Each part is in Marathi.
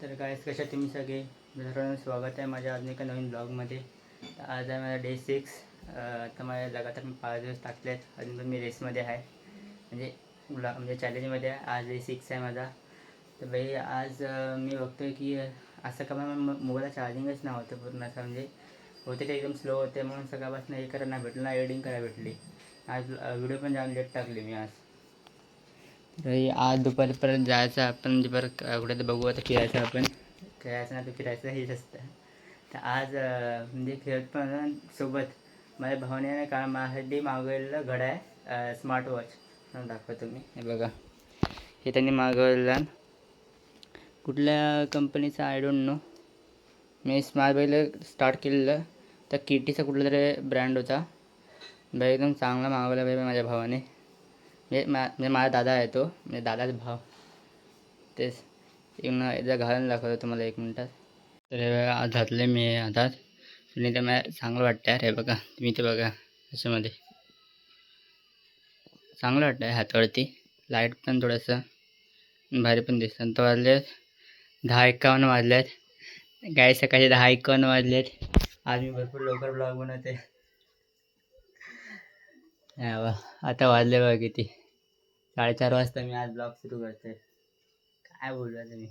तर गाईस कशा तुम्ही सगळे सर्वांना स्वागत आहे माझ्या अजून एका नवीन ब्लॉगमध्ये. तर आज आहे माझा डे 6. आता माझ्या लगातार मी 5 दिवस टाकले आहेत. अजून पण मी रेसमध्ये आहे, म्हणजे चॅलेंजमध्ये आहे. आज डे 6 आहे माझा. तर बाई आज मी बघतो की असं का मोबाईलला चार्जिंगच नाही होतं पूर्ण, असं म्हणजे होते ते एकदम स्लो होते, म्हणून सकाळपासून हे करायला नाही भेटलं ना, एडिटिंग करायला भेटली. आज व्हिडिओ पण जाऊन लेट टाकली मी आज. तरी आज दुपारपर्यंत जायचं आपण, म्हणजे बरं कुठे तर बघू आता, फिरायचं आपण. खेळायचं ना तर फिरायचं हेच असतं. तर आज म्हणजे खेळत पण सोबत माझ्या भावाने का माझ्यासाठी मागवलेलं घडा आहे, स्मार्ट वॉच दाखवतो मी. हे बघा, हे त्यांनी मागवलेलं कुठल्या कंपनीचं I don't know. Me smart पहिलं स्टार्ट केलेलं तर किटीचा कुठला तरी ब्रँड होता. बाई एकदम चांगला मागवला बाई माझ्या भावाने. म्हणजे माझा दादा आहे तो, म्हणजे दादाच भाव. तेच एकदा घालून दाखवतो तुम्हाला 1 मिनटात. तर हे बघा, आज घातले मी हातात आणि ते मला चांगलं वाटतं यार. हे बघा तुम्ही, ते बघा त्याच्यामध्ये चांगलं वाटतं आहे हातावरती. लाईट पण थोडंसं भारी पण दिसतं. तर वाजले 10:51 वाजले आहेत गाय, सकाळचे 10:51 वाजले आहेत. आज मी भरपूर लवकर ब्लॉग बनवते. आता वाजले बघा किती, 4:30 वाजता मी आज ब्लॉग सुरू करते. काय बोलूया तुम्ही.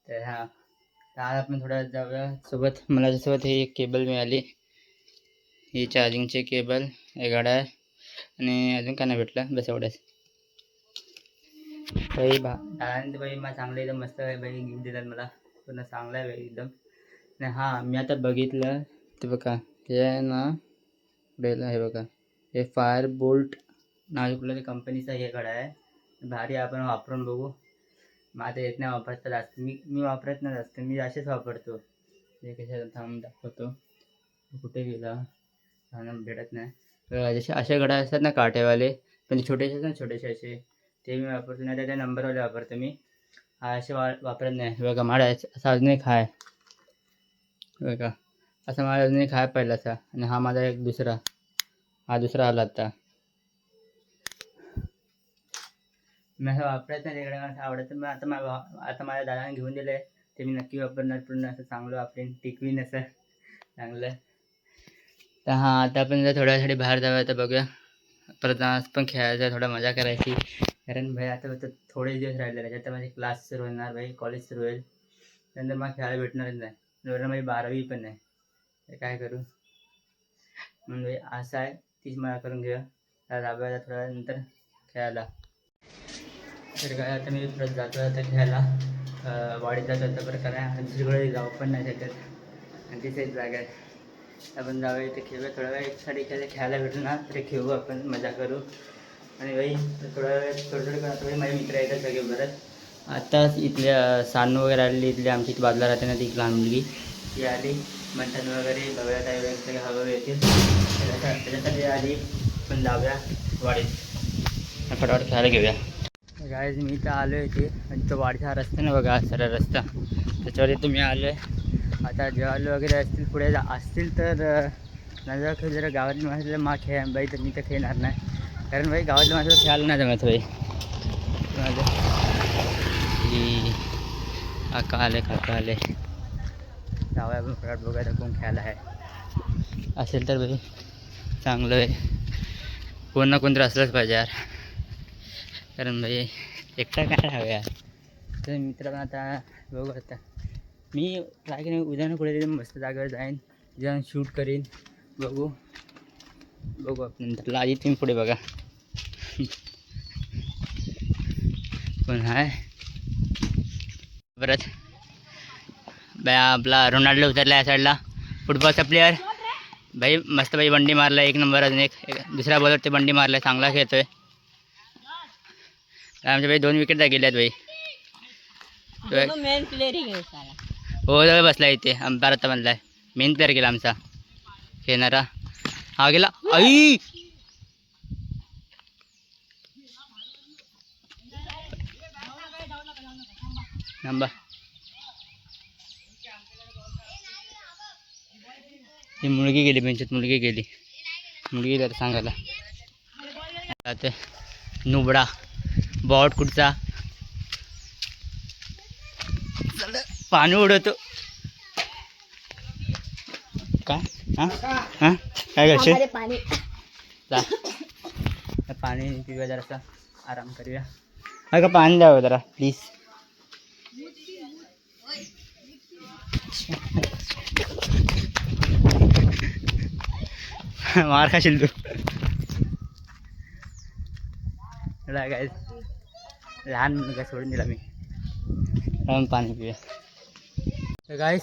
तर आज आपण थोडं जाऊया सोबत. मला त्यासोबत ही एक केबल मिळाली, ही चार्जिंगची केबल, एक गाडा आहे आणि अजून काय नाही भेटलं, बस एवढंच. बाई दादाने बाई मला चांगलं एकदम मस्त बाई गिफ्ट देतात मला, पूर्ण चांगलं आहे बाई एकदम. नाही हां, मी आता बघितलं ते बघा, ते आहे ना डेल, हे बघा, हे फायर बोल्ट नाव कुठल्या तरी कंपनीचा हे घडा आहे. भारी, आपण वापरून बघू. मग आता येत नाही वापरता जास्त, मी वापरत नाही जास्त, मी असेच वापरतो. हे कशा थांब दाखवतो, कुठे गेला भेटत नाही. जसे असे घडा असतात ना काटेवाले, पण ते छोटेसे असतात ना, छोटेसे असे, ते मी वापरतो. नाही तर त्या नंबरवाले वापरतो मी. हा असे वापरत नाही. बघा माझा असा अजून एक आहे बघा, असा माझा अजून एक आहे पहिलाचा, आणि हा माझा एक दुसरा, हा दुसरा आला आता. मी असं वापरत नाही, तिकडे मला आवडतं. मग आता माझ्या दादाने घेऊन दिलं आहे, ते मी नक्की वापरणार, पूर्ण असं चांगलं वापरेन, टिकवीन असं चांगलं. तर हां, आता आपण जर थोड्या वेळासाठी बाहेर जाऊया. तर बघूया, परत आज पण खेळायचं, थोडा मजा करायची. कारण भाई आता फक्त थोडे दिवस राहिले, त्याच्यात माझे क्लास सुरू होणार भाई, कॉलेज सुरू होईल, त्यानंतर मला खेळायला भेटणारच नाही. बरोबर, माझी 12वी पण नाही, तर काय करू. म्हणून भाई असं आहे, तीच मला करून घेऊया. तर जाऊया थोड्या नंतर खेळायला. तर काय, आता मी परत जातो आता खेळायला. वाडीत जातो आता परत, कारण दुसरीकडे जाऊ पण नाही शकत, आणि तिथे एक जागा आहे. आपण जाऊया इथे, खेळूया थोडा वेळ. एकसाठी खेळायला भेटू ना, तरी खेळू आपण, मजा करू. आणि भाई थोडा वेळ थोडं करतो भाई. माझे मित्र येतात सगळे परत. आत्ताच इथल्या सानू वगैरे आलेली, इथली आमची इथे बाजूला राहते ना, ती लहान मुलगी, ती आली. मंथन वगैरे बघूया काही वगैरे सगळे हवं येतील, त्याच्यासाठी आली. पण जाऊया वाडीत, फटाफट खेळायला घेऊया. गाईज मी इथं आलो आहे इथे, आणि तो वाडीचा रस्ता ना बघा, सरळ रस्ता, त्याच्यावर तुम्ही आलो आहे. आता जेवायला वगैरे असतील, पुढे असतील तर नजर खेळ, जरा गावातली माणसं मा खेळ बाई, तर मी तर खेळणार नाही. कारण भाई गावातल्या माणसाला खेळायला नाही जमत भाई. काका आले जाऊया आपण फटाफट, बघायला कोण खेळायला आहे असेल तर भाई चांगलं आहे. कोण ना कोणतरी असलंच पाहिजे यार, कारण भाई एकटा काय राहावं यार. तर मित्र पण आता बघू, आता मी ट्राय करेन उद्या ना कुठे मस्त जागेवर जाईन, जाऊन शूट करीन. बघू आपण नंतर. आधी तुम्ही पुढे बघा कोण आहे परत. बाई आपला रोनाल्डो उतरला या साईडला, फुटबॉलचा प्लेअर भाई. मस्त भाई बंडी मारला, 1 नंबर. अजून एक दुसऱ्या बॉलरते बंडी मारला, चांगला खेळतोय. आमच्या भाई 2 विकेट गेल्यात भाई. मेन प्लेअर हो, जवळ बसला इथे अंपायर, आता म्हणलाय मेन प्लेअर गेला आमचा खेळणारा, हा गेला. आई नंबर, ही मुलगी गेली बेंचेत, मुलगी गेली तर सांगायला. आता नुबडा बॉट कुठचा पाणी उडवतो काय? हां हां काय करशील? जा पाणी पिऊया जरासा आराम करूया. का पाणी द्यावं जरा प्लीज. मार खाशील तू. काय लहान मुलगा सोडून दिला मी. पाणी पिऊया. तर गाईज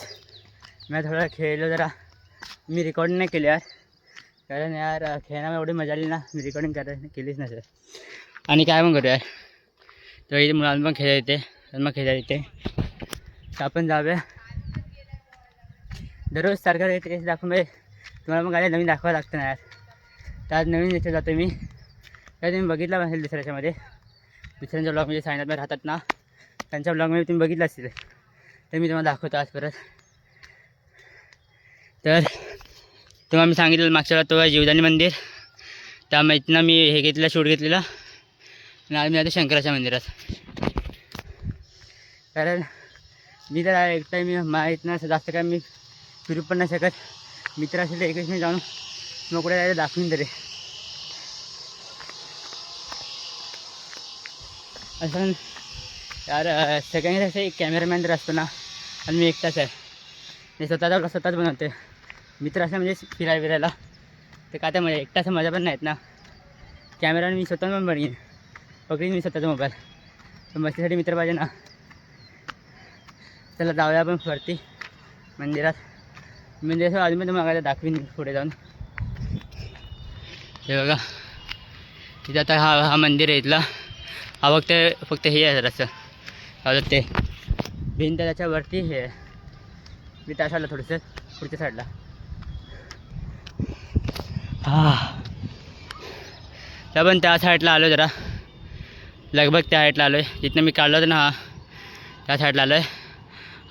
मी थोडा खेळलो जरा. मी रेकॉर्डिंग नाही केली यार, कारण यार खेळण्यामध्ये एवढी मजा आली ना, मी रेकॉर्डिंग केलीच नाही सर. आणि काय पण करू यार, तर इथे मुलांना पण खेळा येते, मग खेळा येते. तर आपण जाऊया. दररोज सारखं तेच दाखवून म्हणजे तुम्हाला पण काय नवीन दाखवावं लागतं ना यार. तर आज नवीन इथे जातो मी. त्या तुम्ही बघितला असेल दुसऱ्याच्यामध्ये, दुसऱ्यांच्या ब्लॉगमध्ये सायनात राहतात ना, त्यांच्या ब्लॉगमध्ये तुम्ही बघितलं असेल. तर मी तुम्हाला दाखवतो आज परत. तर तुम्हाला मी सांगितलं मागच्या वेळा तो जीवदानी मंदिर, त्या माहितीनं मी हे घेतलेलं शूट घेतलेला. आणि आज मी आता शंकराच्या मंदिरात, कारण मी तर एकटा मी माहीत नाही जास्त काय मी फिरू पण नाही शकत. मित्र असेल तर एकच मी जाऊन मग कुठे जायचं दाखवून तरी. असं यार सेकंड असं एक कॅमेरामॅन तर असतो ना, आणि मी एकटाच आहे. मी स्वतःच बनवते. मित्र असं म्हणजे फिरायला तर काय तर मजा, एकटा मजा पण नाहीत ना. कॅमेराने मी स्वतः पण बनवीन, पकडीन मी स्वतःचा मोबाईल. तर मस्तीसाठी मित्र पाहिजे ना. चला जाऊया आपण वरती मंदिरात. म्हणजे असं अजून पण मागायला दाखवीन पुढे जाऊन. हे बघा तिथं आता हा मंदिर आहे इथला. हा फक्त हे आहे रस्ता, काय ते भिंत त्याच्यावरती हे आहे. मी त्या साईडला थोडंसं पुढच्या साईडला. त्या पण त्या साईडला आलो जरा, लगभग त्या साईडला आलो आहे जिथनं मी काढलं होतं ना. त्या साईडला आलो आहे.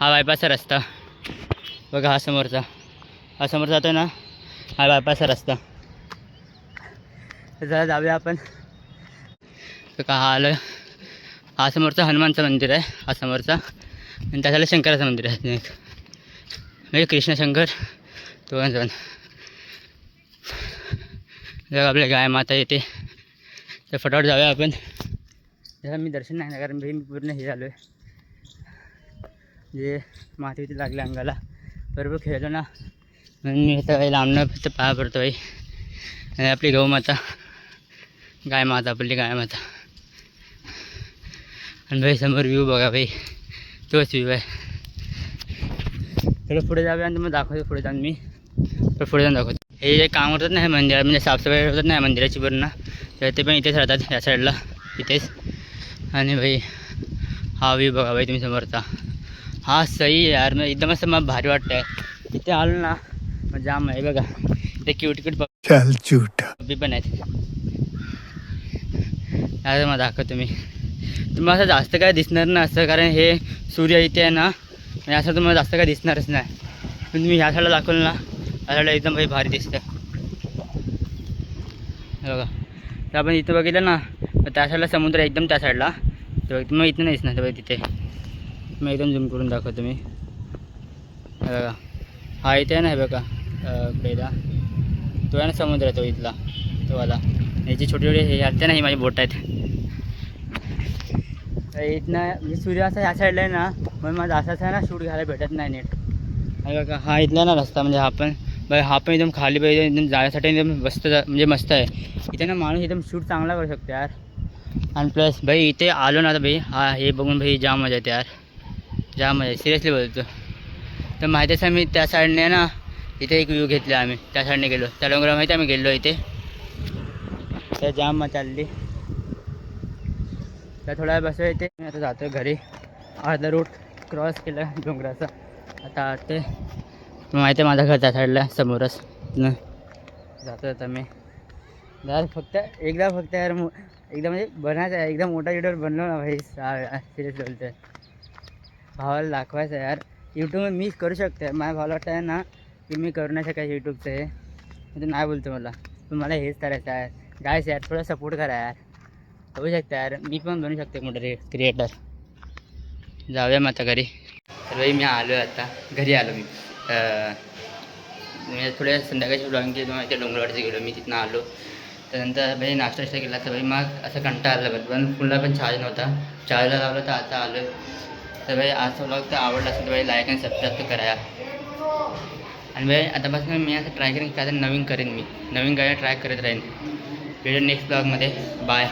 हा बायपासचा रस्ता बघा, हा समोरचा जातो ना, हा बायपासचा रस्ता. तर जरा जाऊया आपण. तर का हा आलं, हा समोरचा हनुमानचं मंदिर आहे, हा समोरचा. आणि त्याच्याला शंकराचं मंदिर आहे एक, म्हणजे कृष्ण शंकर दोघांचं पण. जर आपल्या गाय माता येते तर फटाफट जाऊया आपण. जसं मी दर्शन नाही ना, कारण मी पूर्ण हे झालो आहे, जे माती इथे लागले अंगाला. बरोबर खेळलो ना, म्हणून मी इथं लांबणं फक्त पाया पडतो बाई. आणि आपली गौमाता, गाय माता, आपली गाय माता. आणि भाई समोर व्ह्यू बघा भाई, तोच व्ह्यू आहे. थोडं पुढे जाऊया आणि मग दाखवतो पुढे जाऊन मी. तर पुढे जाऊन दाखवतो. हे जे काम होतात ना हे मंदिरात, म्हणजे साफसफाई होतात ना मंदिराची पूर्ण, तर ते पण इथेच राहतात या साईडला, इथेच. आणि भाई हा व्ह्यू बघा भाई तुम्ही समोरचा. हा सही आहे यार, मग एकदम असं मला भारी वाटतं आहे. इथे आलो ना मग जाम आहे बघा. ते क्यूट पप्पी पण आहेत. यार मग दाखवतो तुम्ही. तुम्हाला असं जास्त काय दिसणार ना असं, कारण हे सूर्य इथे आहे ना, आणि असं तुम्हाला जास्त काय दिसणारच नाही. पण तुम्ही ह्या साईडला दाखवलं ना, ह्या साईडला एकदम भाई भारी दिसतं बघा. तर आपण इथं बघितलं ना, मग त्या साईडला समुद्र एकदम त्या साईडला. तर मग इथं नाही दिसणार बघा तिथे. मग एकदम झूम करून दाखवतो मी. बघा हा इथे आहे ना, हे बघा पहिला तो आहे ना समुद्र, तो इथला तो वाला. याची छोटी छोटी हे हलते ना, ही माझी बोट आहेत. तर इथनं म्हणजे सूर्य असा ह्या साईडला आहे ना, मग माझं असंच आहे ना शूट घ्यायला भेटत नाही नीट. आणि बघा हा इथला ना रस्ता, म्हणजे हा पण एकदम खाली पाहिजे, एकदम जाण्यासाठी एकदम म्हणजे मस्त आहे. इथे ना माणूस एकदम शूट चांगला करू शकतो यार. आणि प्लस भाई इथे आलो ना तर भाई हा हे बघून भाई जाम मजा येते यार, जाम मजा. सिरियसली बोलतो. तर माहिती आहे मी त्या साईडने ना इथे एक व्ह्यू घेतला आम्ही, त्या साईडने गेलो, त्या डोंगरा माहिती आम्ही गेलो इथे. तर जाम मजा चालली. तर थोडा वेळ बसलो इथे. मी आता जातो घरी. अर्धा रूट क्रॉस केला डोंगराचा. आता ते माहिती आहे माझं घर त्या साईडला समोरच जातो. आता मी यार फक्त यार एकदम म्हणजे बनायचं आहे, एकदम मोठा युट्यूबर बनलो ना भाई. सिरियस बोलतो, भावाला दाखवायचं आहे यार. यूट्यूब मी करू शकते. माझ्या भावाला वाटतं आहे ना की मी करू नाही शकायचं यूट्यूबचं हे, म्हणजे नाही बोलतो मला. पण मला हेच करायचं आहे गायस यार. थोडं सपोर्ट करा यार, होऊ शकतं यार. मी पण बनू शकते मोठं क्रिएटर. जाऊया मग आता घरी. तर भाई मी आलो आता घरी आलो मी थोड्या संध्याकाळची ब्लॉगिंग केली मग त्या डोंगरवरती गेलो मी तिथनं आलो. त्यानंतर भाई नाश्ता केला तर भाई मग असं कंटाळा आला पण फुलला पण चार्ज नव्हता. चार्जला लावलं तर आता आलो. तर भाई आजचा ब्लॉग तर आवडला असेल तर भाई लाईक आणि सबस्क्राईब तर करा. आणि भाई आतापासून मी असं ट्राय करेन काय तर नवीन करेन मी नवीन काय ट्राय करत राहीन. भेटू नेक्स्ट ब्लॉगमध्ये. बाय.